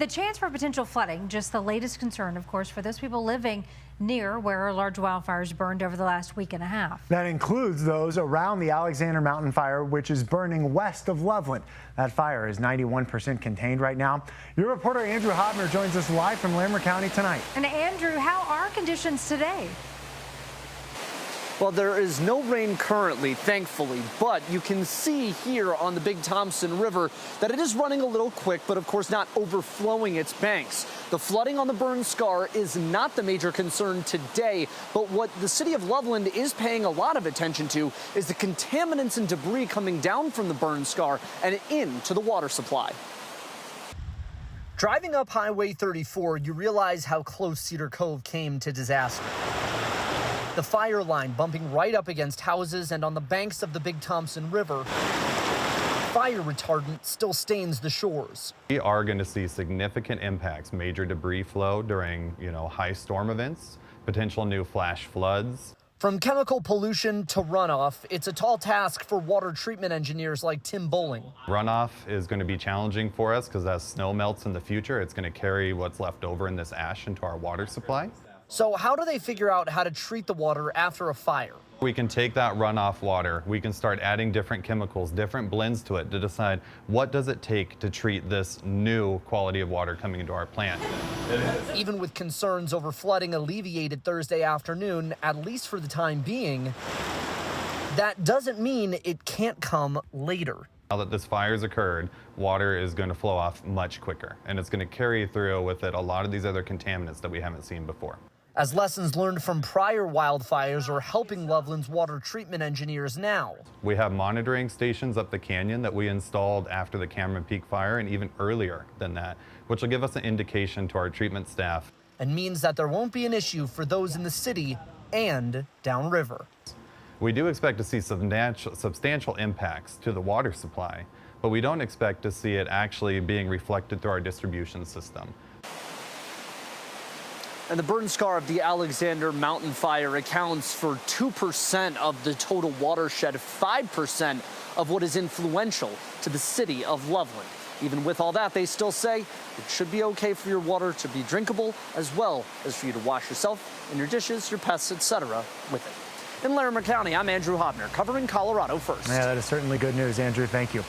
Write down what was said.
The chance for potential flooding, just the latest concern, of course, for those people living near where large wildfires burned over the last week and a half. That includes those around the Alexander Mountain Fire, which is burning west of Loveland. That fire is 91% contained right now. Your reporter Andrew Hobner joins us live from Larimer County tonight. And Andrew, how are conditions today? Well, there is no rain currently, thankfully, but you can see here on the Big Thompson River that it is running a little quick, but of course not overflowing its banks. The flooding on the burn scar is not the major concern today, but what the city of Loveland is paying a lot of attention to is the contaminants and debris coming down from the burn scar and into the water supply. Driving up Highway 34, you realize how close Cedar Cove came to disaster. The fire line bumping right up against houses and on the banks of the Big Thompson River. Fire retardant still stains the shores. We are going to see significant impacts, major debris flow during, high storm events, potential new flash floods. From chemical pollution to runoff, it's a tall task for water treatment engineers like Tim Bowling. Runoff is going to be challenging for us because as snow melts in the future, it's going to carry what's left over in this ash into our water supply. So how do they figure out how to treat the water after a fire? We can take that runoff water, we can start adding different chemicals, different blends to it to decide what does it take to treat this new quality of water coming into our plant. Even with concerns over flooding alleviated Thursday afternoon, at least for the time being, that doesn't mean it can't come later. Now that this fire's occurred, water is going to flow off much quicker, and it's going to carry through with it a lot of these other contaminants that we haven't seen before. As lessons learned from prior wildfires are helping Loveland's water treatment engineers now. We have monitoring stations up the canyon that we installed after the Cameron Peak fire and even earlier than that, which will give us an indication to our treatment staff. And means that there won't be an issue for those in the city and downriver. We do expect to see substantial impacts to the water supply, but we don't expect to see it actually being reflected through our distribution system. And the burn scar of the Alexander Mountain Fire accounts for 2% of the total watershed, 5% of what is influential to the city of Loveland. Even with all that, they still say it should be okay for your water to be drinkable, as well as for you to wash yourself and your dishes, your pests, etc. with it. In Larimer County, I'm Andrew Hobner, covering Colorado First. Yeah, that is certainly good news, Andrew. Thank you.